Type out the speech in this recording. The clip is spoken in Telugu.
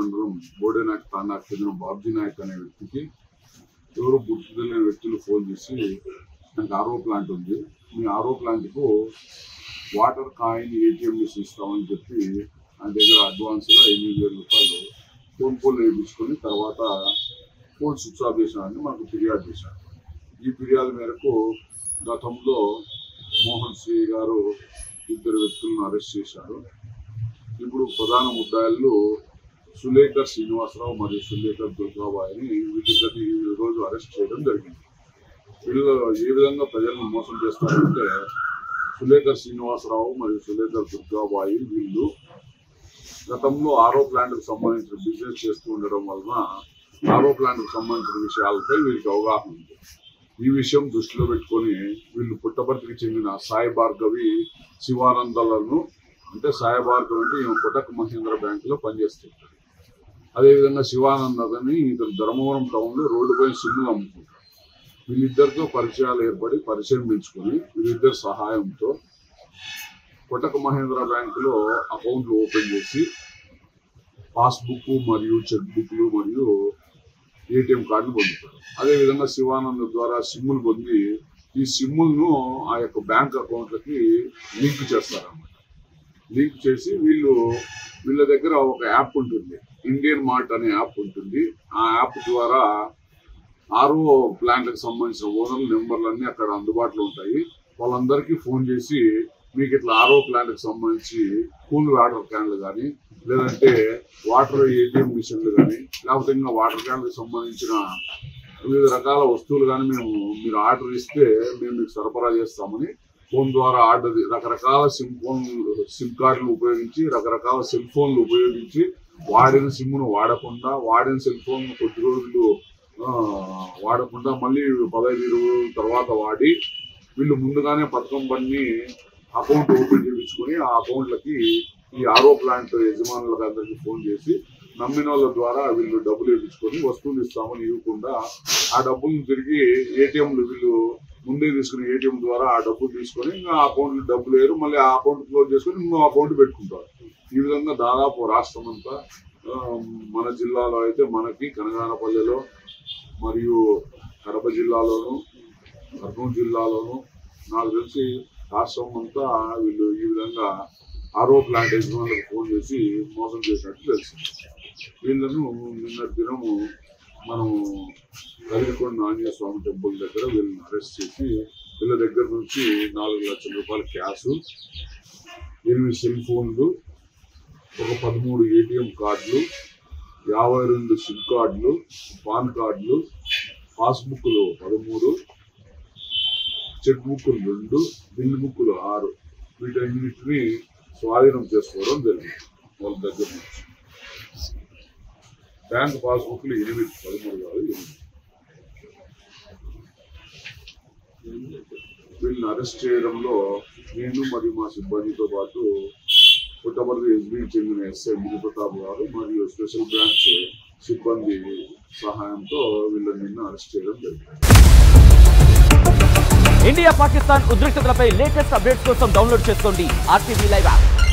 మండలం బోడేనాయక్ తాండాకు చెందిన బాబ్జీ నాయక్ అనే వ్యక్తికి ఎవరో గుర్తు తెలియని వ్యక్తులు ఫోన్ చేసి నాకు ఆర్ఓ ప్లాంట్ ఉంది, మీ ఆర్ఓ ప్లాంట్కు వాటర్ కాయిన్ ఏటీఎం మిషన్ ఇస్తామని చెప్పి ఆయన దగ్గర అడ్వాన్స్గా 8,000 రూపాయలు ఫోన్ వేయించుకొని తర్వాత ఫోన్ స్విచ్ ఆఫ్ చేసినారని మనకు ఫిర్యాదు చేశారు. ఈ ఫిర్యాదు మేరకు గతంలో మోహన్ సి గారు 2 వ్యక్తులను అరెస్ట్ చేశారు. ఇప్పుడు ప్రధాన ముద్దాయిలు సులేకర్ శ్రీనివాసరావు మరియు సులేకర్ దుర్గాబాయిని వీళ్ళిద్దరిని ఈ రోజు అరెస్ట్ చేయడం జరిగింది. వీళ్ళు ఏ విధంగా ప్రజలను మోసం చేస్తారంటే సులేకర్ శ్రీనివాసరావు మరియు సులేకర్ దుర్గాబాయి వీళ్ళు గతంలో ఆర్ఓ ప్లాంట్కు సంబంధించిన బిజినెస్ చేస్తూ ఉండడం వలన ఆర్ఓ ప్లాంట్కు సంబంధించిన విషయాలపై వీళ్ళకి అవగాహన ఉంది. ఈ విషయం దృష్టిలో పెట్టుకొని వీళ్ళు పుట్టపర్తికి చెందిన సాయి భార్గవి శివానందలను, అంటే సాయి భార్గవి అంటే ఈమె కోటక్ మహేంద్ర బ్యాంకులో పనిచేస్తుంటారు. అదేవిధంగా శివానందని ఇతను ధర్మవరం టౌన్లో రోడ్డుపై సిమ్ములు అమ్ముకుంటారు. వీళ్ళిద్దరితో పరిచయాలు ఏర్పడి పరిచయం పెంచుకొని వీళ్ళిద్దరి సహాయంతో కోటక్ మహేంద్ర బ్యాంకులో అకౌంట్లు ఓపెన్ చేసి పాస్బుక్ మరియు చెక్ బుక్లు మరియు ఏటీఎం కార్డులు పొందుతారు. అదేవిధంగా శివానంద్ ద్వారా సిమ్ములు పొంది ఈ సిమ్ములను ఆ యొక్క బ్యాంక్ అకౌంట్లకి లింక్ చేస్తారన్నమాట. లింక్ చేసి వీళ్ళ దగ్గర ఒక యాప్ ఉంటుంది, ఇండియన్ మార్ట్ అనే యాప్ ఉంటుంది. ఆ యాప్ ద్వారా ఆర్ఓ ప్లాంట్కి సంబంధించిన ఓనర్ నెంబర్లన్నీ అక్కడ అందుబాటులో ఉంటాయి. వాళ్ళందరికీ ఫోన్ చేసి మీకు ఇట్లా ఆర్ఓ ప్లాంట్కి సంబంధించి కూల్ వాటర్ క్యాన్లు కానీ లేదంటే వాటర్ ఏటీఎం మిషన్లు కానీ లేకపోతే ఇంకా వాటర్ క్యాన్లకు సంబంధించిన వివిధ రకాల వస్తువులు కానీ మీరు ఆర్డర్ ఇస్తే మేము మీకు సరఫరా చేస్తామని ఫోన్ ద్వారా ఆర్డర్ రకరకాల సిమ్ కార్డులు ఉపయోగించి రకరకాల సెల్ ఫోన్లు ఉపయోగించి వాడిన సిమ్ను వాడకుండా వాడిన సెల్ ఫోన్ కొద్ది రోజులు వాడకుండా మళ్ళీ 15-20 రోజుల తర్వాత వాడి వీళ్ళు ముందుగానే పథకం పని అకౌంట్ ఓపెన్ చేయించుకొని ఆ అకౌంట్లకి ఈ ఆర్ఓ ప్లాంట్ యజమానులకు అందరికీ ఫోన్ చేసి నమ్మిన వాళ్ళ ద్వారా వీళ్ళు డబ్బులు వేయించుకొని వస్తువులు ఇస్తామని ఇవ్వకుండా ఆ డబ్బులను తిరిగి ఏటీఎంలు వీళ్ళు ముందే తీసుకుని ఏటీఎం ద్వారా ఆ డబ్బులు తీసుకొని ఇంకా ఆ అకౌంట్లో డబ్బులు వేయరు, మళ్ళీ ఆ అకౌంట్ క్లోజ్ చేసుకొని ఇంకో అకౌంట్ పెట్టుకుంటారు. ఈ విధంగా దాదాపు రాష్ట్రం అంతా మన జిల్లాలో అయితే మనకి కనగానపల్లెలో మరియు కడప జిల్లాలోను కర్నూలు జిల్లాలోను నాకు తెలిసి రాష్ట్రం అంతా వీళ్ళు ఈ విధంగా ఆర్ఓ ప్లాంట్ యజమానులకు ఫోన్ చేసి మోసం చేసినట్టు తెలిసింది. వీళ్ళను నిన్నటి దినము మనం కలిగికొండ ఆంజనేయ స్వామి టెంపుల్ దగ్గర వీళ్ళని అరెస్ట్ చేసి వీళ్ళ దగ్గర నుంచి 4 లక్షల రూపాయల క్యాష్, 8 సెల్ ఫోన్లు, ఒక 13 ఏటీఎం కార్డులు, 52 సిమ్ కార్డులు, పాన్ కార్డులు, పాస్బుక్లు 13, చెక్ బుక్లు 2, బిల్ బుక్లు 6 వీటన్నిటిని స్వాధీనం చేసుకోవడం జరిగింది. వాళ్ళ దగ్గర నుంచి బ్యాంక్ పాస్బుక్లు 8, 13 కాదు 8. వీళ్ళని అరెస్ట్ చేయడంలో నేను మరియు మా సిబ్బందితో పాటు పుట్టపర్తి ఎస్బీకి చెందిన ఎస్ఐ గిరిప్రతాప్ గారు మరియు స్పెషల్ బ్రాంచ్ సిబ్బంది సహాయంతో వీళ్ళని నిన్న అరెస్ట్ చేయడం జరిగింది. ఇండియా పాకిస్తాన్ ఉద్రిక్తతలపై లేటెస్ట్ అప్డేట్స్ కోసం డౌన్లోడ్ చేసుకోండి RTV లైవ్ యాప్.